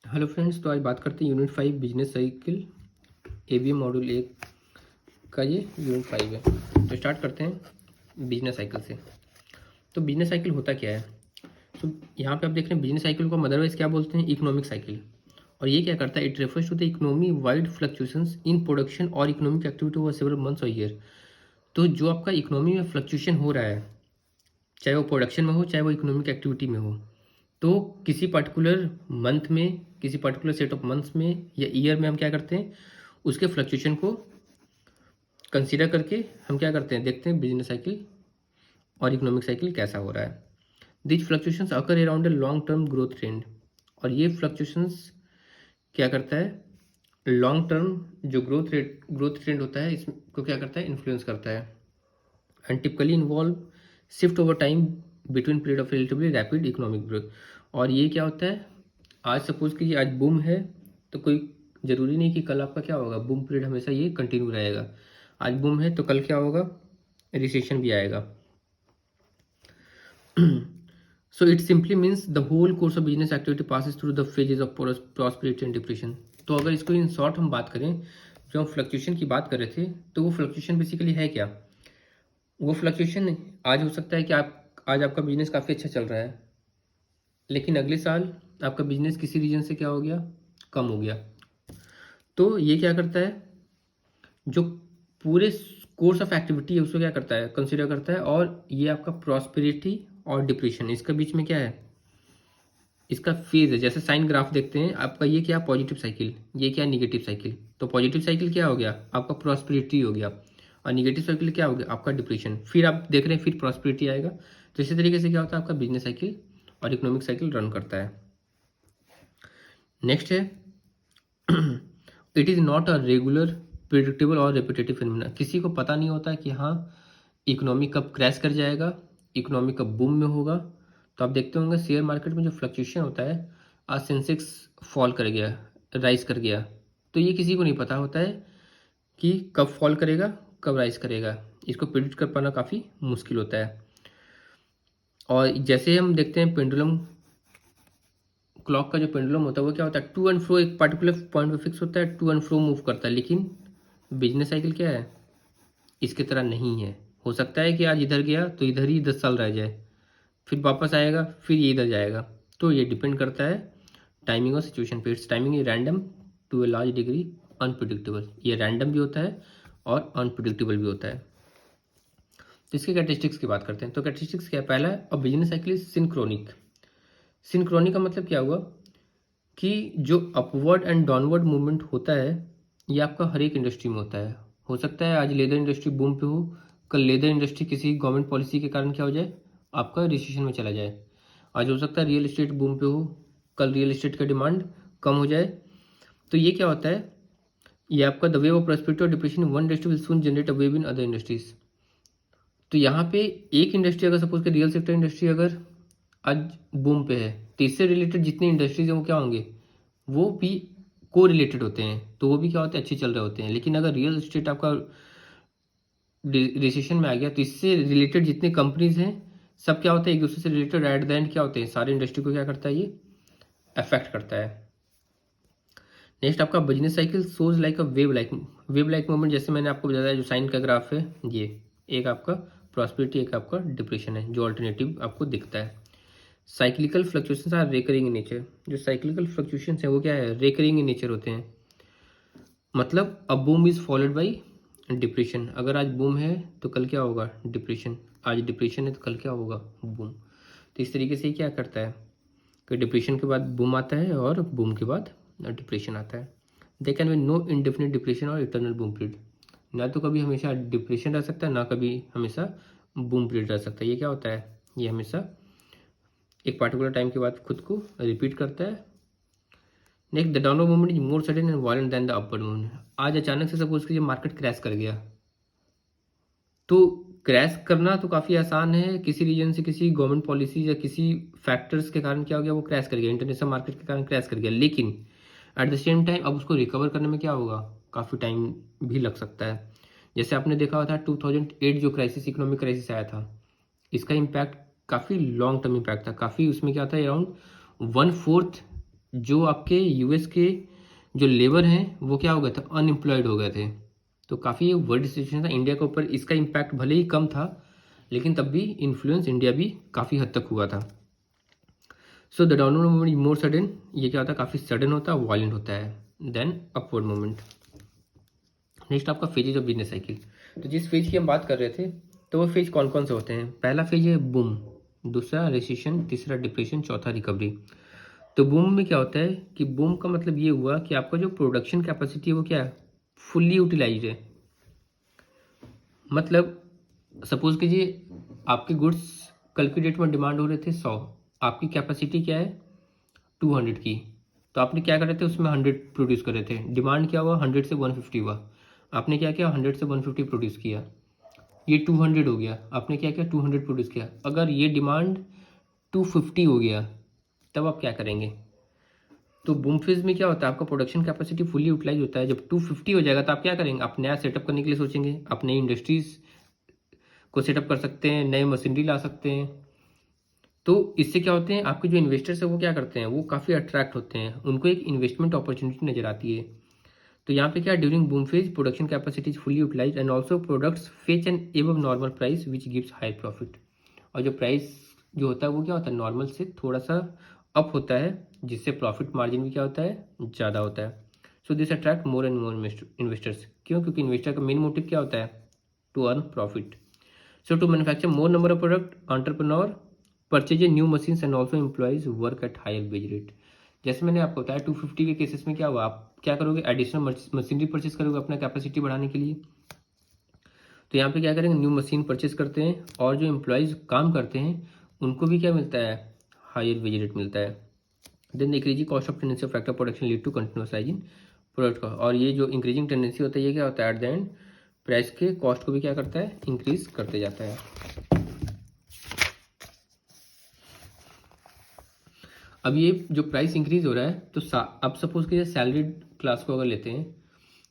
Hello friends, तो आज बात करते हैं unit 5 business cycle ABM module 1 का। ये यूनिट 5 है। तो स्टार्ट करते हैं बिजनेस साइकिल से। तो बिजनेस साइकिल होता क्या है? तो यहाँ पे आप देख रहे हैं बिजनेस साइकिल को अदरवाइज क्या बोलते हैं? Economic cycle. और ये क्या करता है? It refers to the economy wide fluctuations in production और economic activity over several months और ईयर। तो जो आपका इकोनॉमी में फ्लक्चुएशन हो रहा है, चाहे वो प्रोडक्शन में हो चाहे वो इकोनॉमिक एक्टिविटी में हो, तो किसी पर्टिकुलर मंथ में, किसी पर्टिकुलर सेट ऑफ मंथ्स में या ईयर में हम क्या करते हैं, उसके फ्लक्चुएशन को कंसीडर करके हम क्या करते हैं, देखते हैं बिजनेस साइकिल और इकोनॉमिक साइकिल कैसा हो रहा है। This fluctuations occur around a long term growth trend. और ये फ्लक्चुएशंस क्या करता है? लॉन्ग टर्म जो ग्रोथ ट्रेंड होता है इसको क्या करता है? इन्फ्लुएंस करता है। And typically involve shift over time between period of relatively rapid economic growth. और ये क्या होता है? आज सपोज कीजिए आज बूम है, तो कोई ज़रूरी नहीं कि कल आपका क्या होगा, बूम पीरियड हमेशा ये कंटिन्यू रहेगा। आज बूम है तो कल क्या होगा? रिसेशन भी आएगा। So it simply means the whole course of business activity passes through the phases of prosperity and depression. तो अगर इसको इन शॉर्ट हम बात करें, जो हम फ्लक्चुएशन की बात कर रहे थे, तो वो फ्लक्चुएशन बेसिकली है क्या? वो फ्लक्चुएशन आज हो सकता है कि आज आपका बिजनेस काफ़ी अच्छा चल रहा है, लेकिन अगले साल आपका बिजनेस किसी रीजन से क्या हो गया? कम हो गया। तो ये क्या करता है? जो पूरे कोर्स ऑफ एक्टिविटी है उसको क्या करता है? कंसिडर करता है। और ये आपका प्रॉस्पेरिटी और डिप्रेशन, इसका बीच में क्या है? इसका फेज है। जैसे साइन ग्राफ देखते हैं, आपका ये क्या? Positive cycle. ये क्या? Negative cycle. तो पॉजिटिव साइकिल क्या हो गया? आपका प्रॉस्पेरिटी हो गया। और निगेटिव साइकिल क्या हो गया? आपका डिप्रेशन। फिर आप देख रहे हैं फिर प्रॉस्पेरिटी आएगा। तो इसी तरीके से क्या होता है? आपका बिजनेस साइकिल और इकोनॉमिक साइकिल रन करता है। नेक्स्ट है it is not a regular predictable और रिपीटेटिव फिनोमेना। किसी को पता नहीं होता है कि हाँ इकोनॉमी कब क्रैश कर जाएगा, इकोनॉमी कब बूम में होगा। तो आप देखते होंगे शेयर मार्केट में जो फ्लक्चुएशन होता है, आज सेंसेक्स फॉल कर गया, राइज कर गया, तो ये किसी को नहीं पता होता है कि कब फॉल करेगा कब राइज करेगा। इसको प्रिडिक्ट कर पाना काफ़ी मुश्किल होता है। और जैसे हम देखते हैं पेंडुलम क्लॉक का जो पेंडुलम होता है वो क्या होता है? टू एंड फ्रो एक पर्टिकुलर पॉइंट पे फिक्स होता है, टू एंड फ्रो मूव करता है। लेकिन बिजनेस साइकिल क्या है? इसकी तरह नहीं है। हो सकता है कि आज इधर गया तो इधर ही 10 साल रह जाए, फिर वापस आएगा फिर ये इधर जाएगा। तो ये डिपेंड करता है टाइमिंग और सिचुएशन पे। It's timing is random to a large degree unpredictable. ये रैंडम भी होता है और अनप्रिडिक्टेबल भी होता है। तो इसके कैरेक्टरिस्टिक्स की बात करते हैं। तो कैरेक्टरिस्टिक्स क्या है? पहला है और business cycle is synchronic. Synchronic का मतलब क्या हुआ कि जो अपवर्ड एंड डाउनवर्ड मूवमेंट होता है ये आपका हर एक इंडस्ट्री में होता है। हो सकता है आज लेदर इंडस्ट्री बूम पे हो, कल लेदर इंडस्ट्री किसी गवर्नमेंट पॉलिसी के कारण क्या हो जाए? आपका रिसेशन में चला जाए। आज हो सकता है रियल एस्टेट बूम पे हो, कल रियल एस्टेट का डिमांड कम हो जाए। तो ये क्या होता है? ये आपका द वेव ऑफ प्रॉस्पेरिटी और depression one industry will soon generate a wave in other industries. तो यहाँ पे एक इंडस्ट्री अगर सपोज के रियल सेक्टर इंडस्ट्री अगर आज बूम पे है, तो इससे रिलेटेड जितनी इंडस्ट्रीज हैं वो क्या होंगे? वो भी को रिलेटेड होते हैं, तो वो भी क्या होते हैं? अच्छे चल रहे होते हैं। लेकिन अगर रियल एस्टेट आपका रिसेशन में आ गया तो इससे रिलेटेड जितने कंपनीज हैं सब क्या होता है? एक दूसरे से रिलेटेड एट द एंड क्या होते हैं? सारे इंडस्ट्री को क्या करता है? ये अफेक्ट करता है। नेक्स्ट आपका business cycle shows like a wave like movement. जैसे मैंने आपको बताया जो साइन का ग्राफ है, ये एक आपका प्रॉस्पेरिटी एक आपका डिप्रेशन है जो अल्टरनेटिव आपको दिखता है। Cyclical fluctuations are recurring in nature. जो साइक्लिकल फ्लक्चुएशंस है वो क्या है? रेकरिंग इन नेचर होते हैं। मतलब अब boom is followed by depression. अगर आज बूम है तो कल क्या होगा? डिप्रेशन। आज डिप्रेशन है तो कल क्या होगा? बूम। तो इस तरीके से क्या करता है कि डिप्रेशन के बाद बूम आता है और बूम के बाद डिप्रेशन आता है। They can be no indefinite depression और इटर्नल बूम पीरियड। ना तो कभी हमेशा डिप्रेशन रह सकता है, ना कभी हमेशा बूम पीरियड रह सकता है। ये क्या होता है? ये हमेशा एक पार्टिकुलर टाइम के बाद खुद को रिपीट करता है। Next the downward movement is more sudden and violent than the upward movement. आज अचानक से सपोज कीजिए मार्केट क्रैश कर गया, तो क्रैश करना तो काफ़ी आसान है। किसी रीजन से किसी गवर्नमेंट पॉलिसी या किसी फैक्टर्स के कारण क्या हो गया? वो क्रैश कर गया, इंटरनेशनल मार्केट के कारण क्रैश कर गया। लेकिन एट द सेम टाइम अब उसको रिकवर करने में क्या होगा? काफ़ी टाइम भी लग सकता है। जैसे आपने देखा हुआ था 2008 जो क्राइसिस, इकोनॉमिक क्राइसिस आया था, इसका इम्पैक्ट काफ़ी लॉन्ग टर्म इम्पैक्ट था। काफ़ी उसमें क्या था? अराउंड 1/4 जो आपके यूएस के जो लेबर हैं वो क्या हो गए थे, अनएम्प्लॉयड हो गए थे। तो काफ़ी वर्ल्ड सिचुएशन था इंडिया के ऊपर। इसका इम्पैक्ट भले ही कम था लेकिन तब भी इन्फ्लुएंस इंडिया भी काफ़ी हद तक हुआ था। So the downward movement more sudden, ये क्या होता है, काफ़ी सडन होता है, वायलेंट होता है देन अपवर्ड मूवमेंट। नेक्स्ट आपका फेजेज ऑफ बिजनेस साइकिल। तो जिस फेज की हम बात कर रहे थे तो वो फेज कौन कौन से होते हैं। पहला फेज है बूम, दूसरा रिसेशन, तीसरा डिप्रेशन, चौथा रिकवरी। तो बूम में क्या होता है कि बूम का मतलब ये हुआ कि आपका जो प्रोडक्शन कैपेसिटी है वो क्या है, फुल्ली यूटिलाइज है। मतलब सपोज कीजिए आपके गुड्स कल की डेट में डिमांड हो रहे थे 100, आपकी कैपेसिटी क्या है 200 की, तो आपने क्या कर रहे थे उसमें 100 प्रोड्यूस कर रहे थे। डिमांड क्या हुआ 100 से 150 हुआ, आपने क्या किया 100 से 150 प्रोड्यूस किया, ये 200 हो गया, आपने क्या किया 200 प्रोड्यूस किया। अगर ये डिमांड 250 हो गया तब आप क्या करेंगे। तो बूम फेज में क्या होता है, आपका प्रोडक्शन कैपेसिटी फुली यूटिलाइज होता है। जब 250 हो जाएगा तो आप क्या करेंगे, आप नया सेटअप करने के लिए सोचेंगे, आप नई इंडस्ट्रीज को सेटअप कर सकते हैं, नए मशीनरी ला सकते हैं। तो इससे क्या होते हैं, आपके जो इन्वेस्टर्स हैं वो क्या करते हैं, वो काफ़ी अट्रैक्ट होते हैं, उनको एक इन्वेस्टमेंट अपॉर्चुनिटी नजर आती है। तो यहाँ पे क्या, during boom phase production capacity is fully utilize and also products fetch an above normal price which gives higher profit. और जो प्राइस जो होता है वो क्या होता है, नॉर्मल से थोड़ा सा अप होता है, जिससे प्रॉफिट मार्जिन भी क्या होता है, ज़्यादा होता है। So this attract more and more investors. क्यों, क्योंकि इन्वेस्टर का मेन मोटिव क्या होता है, to earn profit. So to manufacture more number of product, entrepreneur purchase a new machines and also employees work at higher wage rate। जैसे मैंने आपको बताया 250 के केसेस में क्या हुआ, आप क्या करोगे, एडिशनल मशीनरी परचेस करोगे अपना कैपेसिटी बढ़ाने के लिए। तो यहाँ पे क्या करेंगे, न्यू मशीन परचेस करते हैं और जो एम्प्लॉयज़ काम करते हैं उनको भी क्या मिलता है, हायर वेज रेट मिलता है। Then increasing cost of tendency of factor production lead to continuous rise in product का। और ये जो इंक्रीजिंग टेंडेंसी होता है ये क्या होता है, एट द एंड प्राइस के कॉस्ट को भी क्या करता है, इंक्रीज करते जाता है। अब ये जो प्राइस इंक्रीज हो रहा है तो अब सपोज कीजिए सैलरीड क्लास को अगर लेते हैं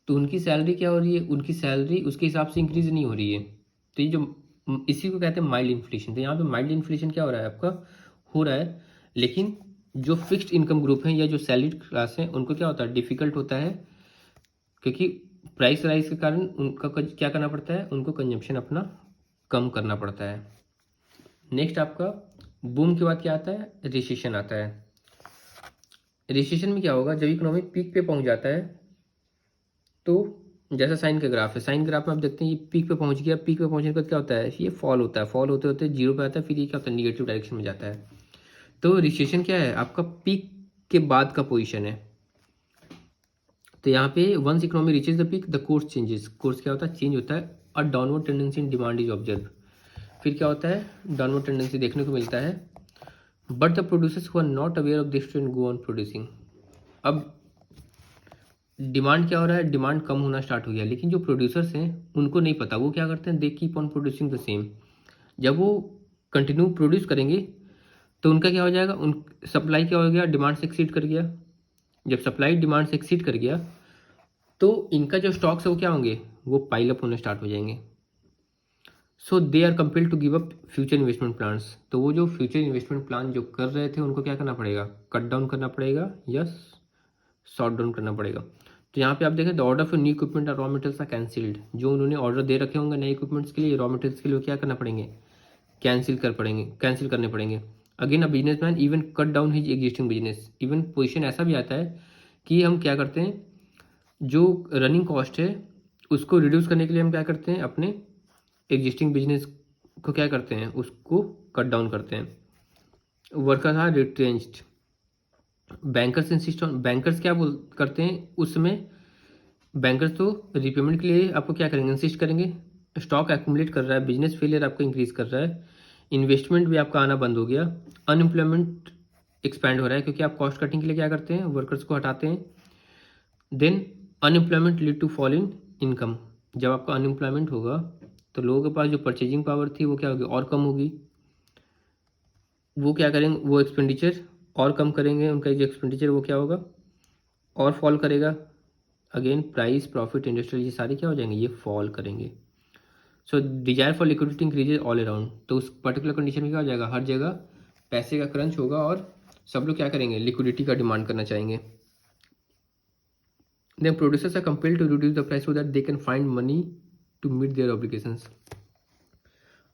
तो उनकी सैलरी क्या हो रही है, उनकी सैलरी उसके हिसाब से इंक्रीज नहीं हो रही है। तो ये जो इसी को कहते हैं माइल्ड इन्फ्लेशन। तो यहाँ पे माइल्ड इन्फ्लेशन क्या हो रहा है, आपका हो रहा है। लेकिन जो फिक्स्ड इनकम ग्रुप है या जो सैलरीड क्लास है उनको क्या होता है, डिफिकल्ट होता है, क्योंकि प्राइस राइज के कारण उनका क्या करना पड़ता है, उनको कंजम्पशन अपना कम करना पड़ता है। नेक्स्ट आपका बूम के बाद क्या आता है, रिसेशन आता है। रिसेशन में क्या होगा, जब इकोनॉमी पीक पे पहुंच जाता है तो जैसा साइन का ग्राफ है, साइन ग्राफ में आप देखते हैं ये पीक पे पहुंच गया, पीक पे पहुंचने के बाद क्या होता है, ये फॉल होता है, फॉल होते होते जीरो पे आता है, फिर ये क्या होता है, निगेटिव डायरेक्शन में जाता है। तो रिसेशन क्या है, आपका पीक के बाद का पोजिशन है। तो यहाँ पे once economy reaches the peak the course changes, course क्या होता है, चेंज होता है, और downward tendency in demand is observe. फिर क्या होता है, डाउनवर्ड टेंडेंसी देखने को मिलता है, but the producers who are not aware of this trend go on producing. अब डिमांड क्या हो रहा है, डिमांड कम होना स्टार्ट हो गया, लेकिन जो प्रोड्यूसर्स हैं उनको नहीं पता, वो क्या करते हैं, they keep on producing the same. जब वो कंटिन्यू प्रोड्यूस करेंगे तो उनका क्या हो जाएगा, उन सप्लाई क्या हो गया, डिमांड से एक्सीड कर गया। जब सप्लाई डिमांड से एक्सीड कर गया तो इनका जो स्टॉक्स है वो क्या होंगे, वो पाइल अप होने स्टार्ट हो जाएंगे। So they are compelled to give up future investment plans. तो वो जो फ्यूचर इन्वेस्टमेंट प्लान जो कर रहे थे उनको क्या करना पड़ेगा, कट डाउन करना पड़ेगा या शॉर्ट डाउन करना पड़ेगा। तो यहाँ पे आप देखें, the order for new equipment और रॉ मटेरियल्स आर कैंसिल्ड। जो उन्होंने ऑर्डर दे रखे होंगे नए इक्विपमेंट्स के लिए, रॉ मटेरियल्स के लिए, वो क्या करना पड़ेंगे, कैंसिल करने पड़ेंगे। Again a business man even cut down his existing business. Even position ऐसा भी आता है कि हम क्या करते हैं, जो रनिंग कॉस्ट है उसको रिड्यूस करने के लिए हम क्या करते हैं, अपने एग्जिस्टिंग बिजनेस को क्या करते हैं, उसको कट डाउन करते हैं। Workers are retrenched, bankers insist on, bankers क्या बोल करते हैं उस समय, बैंकर्स तो रिपेमेंट के लिए आपको क्या करेंगे, इंसिस्ट करेंगे। स्टॉक एक्यूमुलेट कर रहा है, बिजनेस फेलियर आपका इंक्रीज कर रहा है, इन्वेस्टमेंट भी आपका आना बंद हो गया, अनएम्प्लॉयमेंट एक्सपैंड हो रहा है, क्योंकि आप कॉस्ट कटिंग के लिए क्या करते हैं, वर्कर्स को हटाते हैं। Then unemployment lead to fall in income. जब आपका अनएम्प्लॉयमेंट होगा तो लोगों के पास जो परचेजिंग पावर थी वो क्या होगी, और कम होगी। वो क्या करेंगे, वो एक्सपेंडिचर और कम करेंगे, उनका जो एक्सपेंडिचर वो क्या होगा, और फॉल करेगा। अगेन प्राइस प्रॉफिट इंडस्ट्रियल ये सारे क्या हो जाएंगे, ये फॉल करेंगे। सो desire for liquidity increases all around. तो उस पर्टिकुलर कंडीशन में क्या हो जाएगा, हर जगह पैसे का क्रंच होगा और सब लोग क्या करेंगे, लिक्विडिटी का डिमांड करना चाहेंगे। Then producers are compelled to reduce the price so that they can find money to meet their obligations.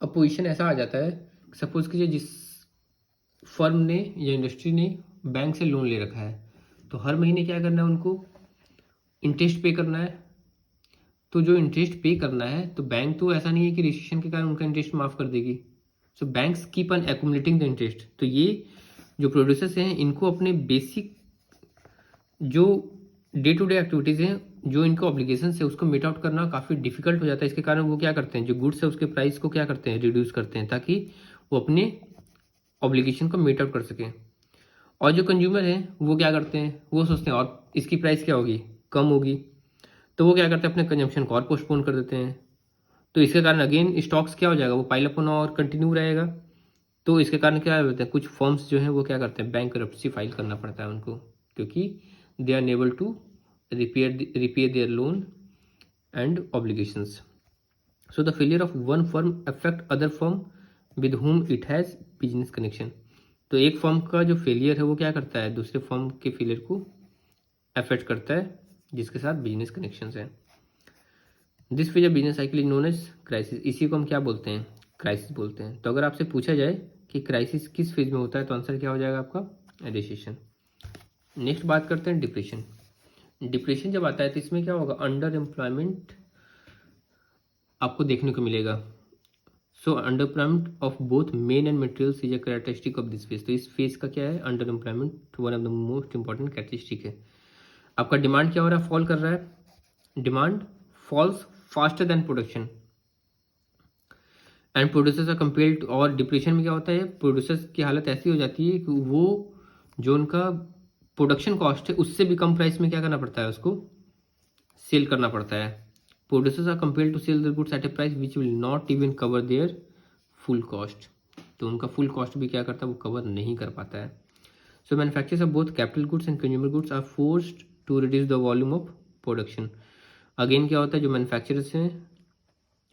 अब पोजीशन ऐसा आ जाता है, सपोज कीजिए जिस फर्म ने या इंडस्ट्री ने बैंक से लोन ले रखा है, तो हर महीने क्या करना है उनको, इंटरेस्ट पे करना है। तो जो इंटरेस्ट पे करना है, तो बैंक तो ऐसा नहीं है कि रिसेशन के कारण उनका इंटरेस्ट माफ़ कर देगी। So banks keep on accumulating the interest. तो ये जो प्रोड्यूसर्स हैं इनको अपने बेसिक जो डे टू डे एक्टिविटीज़ हैं, जो इनको ऑब्लिगेशन है उसको मीट आउट करना काफ़ी डिफिकल्ट हो जाता है। इसके कारण वो क्या करते हैं, जो गुड्स है उसके प्राइस को क्या करते हैं, रिड्यूस करते हैं, ताकि वो अपने ऑब्लिगेशन को मीट आउट कर सकें। और जो कंज्यूमर हैं वो क्या करते हैं, वो सोचते हैं और इसकी प्राइस क्या होगी, कम होगी, तो वो क्या करते हैं, अपने कंजम्पशन को और पोस्टपोन कर देते हैं। तो इसके कारण अगेन स्टॉक्स क्या हो जाएगा, वो पाइल अप होना और कंटिन्यू रहेगा। तो इसके कारण क्या होता है, कुछ फर्म्स जो हैं वो क्या करते हैं, बैंकरप्सी फाइल करना पड़ता है उनको, क्योंकि they are unable to repay their loan and obligations. So the failure of one firm affect other firm with whom it has business connection. तो एक फर्म का जो फेलियर है वो क्या करता है, दूसरे फर्म के फेलियर को अफेक्ट करता है जिसके साथ बिजनेस कनेक्शंस हैं। This phase of business cycle is known as crisis. इसी को हम क्या बोलते हैं, क्राइसिस बोलते हैं। तो अगर आपसे पूछा जाए कि क्राइसिस किस फेज में होता है, तो आंसर क्या हो जाएगा आपका, रिसेशन। नेक्स्ट बात करते हैं डिप्रेशन। डिप्रेशन जब आता है तो इसमें क्या होगा, अंडर एम्प्लॉयमेंट आपको देखने को मिलेगा। So under employment of both men and materials is a characteristic of this phase. तो इस फेज का क्या है, under employment one of the most important characteristic है। आपका डिमांड क्या हो रहा है, फॉल कर रहा है, demand falls faster than production and producers are compelled. और डिप्रेशन में क्या होता है, प्रोड्यूसर्स की हालत ऐसी हो जाती है कि वो जो उनका प्रोडक्शन कॉस्ट है उससे भी कम प्राइस में क्या करना पड़ता है, उसको सेल करना पड़ता है। Producers are compelled to sell the goods at a price which will not even cover their full cost. तो उनका फुल कॉस्ट भी क्या करता है, वो कवर नहीं कर पाता है। So manufacturers of both capital goods and consumer goods are forced to reduce the volume of production. Again क्या होता है, जो मैन्युफैक्चरर्स हैं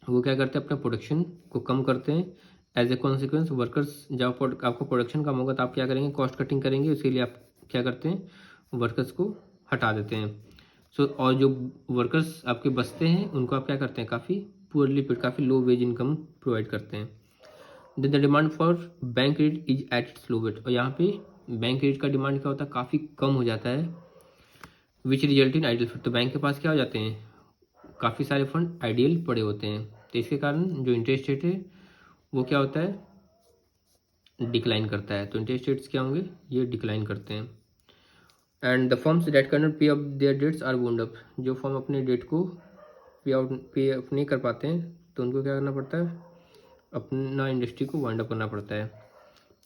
वो क्या करते हैं, अपना प्रोडक्शन को कम करते हैं। एज ए कॉन्सिक्वेंस वर्कर्स, जब आपको प्रोडक्शन कम होगा तो आप क्या करेंगे, कॉस्ट कटिंग करेंगे, उसके लिए आप क्या करते हैं, वर्कर्स को हटा देते हैं। सो और जो वर्कर्स आपके बचते हैं उनको आप क्या करते हैं, काफ़ी पुअरली पेड, काफ़ी लो वेज इनकम प्रोवाइड करते हैं। The demand for bank credit is at its lowest. और यहाँ पे बैंक क्रेडिट का डिमांड क्या होता है, काफ़ी कम हो जाता है, which result in ideal fund. तो बैंक के पास क्या हो जाते हैं, काफ़ी सारे फंड आइडियल पड़े होते हैं। तो इसके कारण जो इंटरेस्ट रेट है वो क्या होता है, डिक्लाइन करता है। तो इंटरेस्ट रेट्स क्या होंगे, ये डिक्लाइन करते हैं। And the firms that can not pay up their debts are wound up. जो फर्म अपने डेट को पे अप नहीं कर पाते हैं तो उनको क्या करना पड़ता है, अपना इंडस्ट्री को वाइंड अप करना पड़ता है।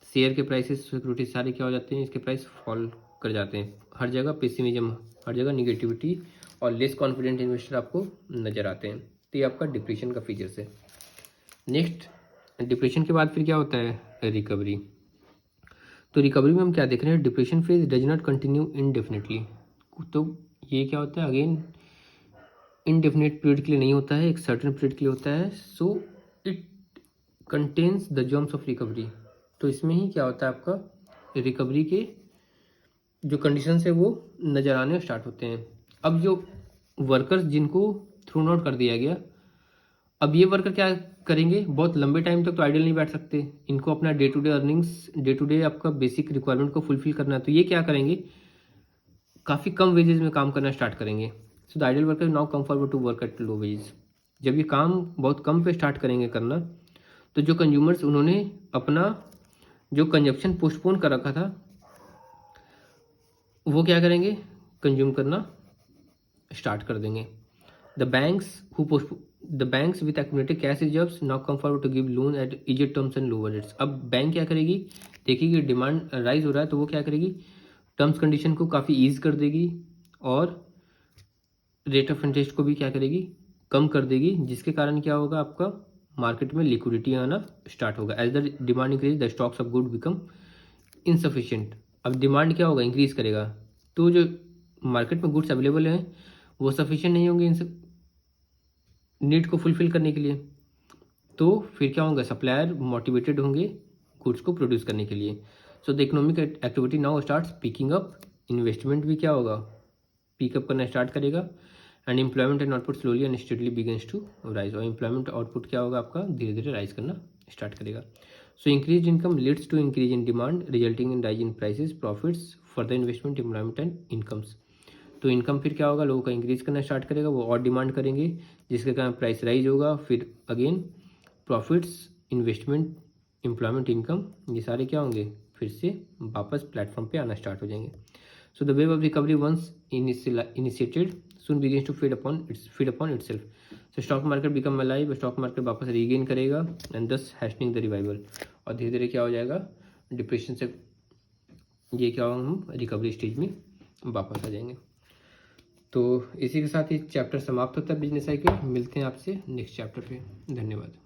शेयर के प्राइसेस, सिक्योरिटी सारे क्या हो जाते हैं, इसके प्राइस फॉल कर जाते हैं। हर जगह पेसिमिज्म, हर जगह निगेटिविटी और लेस कॉन्फिडेंट इन्वेस्टर आपको नज़र आते हैं। तो ये आपका डिप्रेशन का फीचर्स है। नेक्स्ट, डिप्रेशन के बाद फिर क्या होता है, रिकवरी। तो रिकवरी में हम क्या देख रहे हैं, depression phase does not continue indefinitely. तो ये क्या होता है, अगेन इनडेफिनेट पीरियड के लिए नहीं होता है, एक सर्टेन पीरियड के लिए होता है। So it contains the germs of recovery. तो इसमें ही क्या होता है, आपका रिकवरी के जो कंडीशंस है वो नज़र आने स्टार्ट होते हैं। अब जो वर्कर्स जिनको थ्रोन आउट कर दिया गया, अब ये वर्कर क्या करेंगे, बहुत लंबे टाइम तक तो आइडियल नहीं बैठ सकते, इनको अपना day to day earnings, day to day आपका बेसिक रिक्वायरमेंट को फुलफिल करना है। तो ये क्या करेंगे, काफ़ी कम वेजेस में काम करना स्टार्ट करेंगे। So the ideal worker now come forward to work at low wages. जब ये काम बहुत कम पे स्टार्ट करेंगे करना, तो जो कंज्यूमर्स उन्होंने अपना जो कंजप्शन पोस्टपोन कर रखा था वो क्या करेंगे, कंज्यूम करना स्टार्ट कर देंगे। The banks with accumulated cash reserves now come forward to give loan at easy terms and lower rates. अब बैंक क्या करेगी, देखेगी डिमांड राइज हो रहा है तो वो क्या करेगी, टर्म्स कंडीशन को काफ़ी ईज कर देगी और रेट ऑफ इंटरेस्ट को भी क्या करेगी, कम कर देगी, जिसके कारण क्या होगा, आपका मार्केट में लिक्विडिटी आना स्टार्ट होगा। As the demand increase the stocks of good become insufficient. अब डिमांड क्या होगा, इंक्रीज करेगा, तो जो मार्केट में गुड्स अवेलेबल हैं वो सफिशिएंट नहीं होंगे इन सब नीड को फुलफिल करने के लिए। तो फिर क्या होगा, सप्लायर मोटिवेटेड होंगे गुड्स को प्रोड्यूस करने के लिए। So the economic activity now starts picking up, investment भी क्या होगा, पिकअप करना स्टार्ट करेगा, and employment and output slowly and steadily begins to rise, और एम्प्लॉयमेंट आउटपुट क्या होगा आपका, धीरे धीरे राइज करना स्टार्ट करेगा। So increase income leads to increase in demand resulting in rise in prices, profits, further investment, employment and incomes. तो income फिर क्या होगा, लोगों का इंक्रीज करना स्टार्ट करेगा, वो और डिमांड करेंगे, जिसके कारण प्राइस राइज होगा, फिर again profits, investment, employment, income, ये सारे क्या होंगे, फिर से वापस प्लेटफॉर्म पे आना स्टार्ट हो जाएंगे। So the wave of recovery once initiated soon begins to feed upon itself. So stock market become alive, stock market वापस रीगेन करेगा एंड दस हैस्टनिंग द रिवाइवल, और धीरे धीरे क्या हो जाएगा, डिप्रेशन से ये क्या होगा, हम रिकवरी स्टेज में वापस आ जाएंगे। तो इसी के साथ ही चैप्टर समाप्त होता है बिजनेस साइकिल। मिलते हैं आपसे नेक्स्ट चैप्टर पे। धन्यवाद।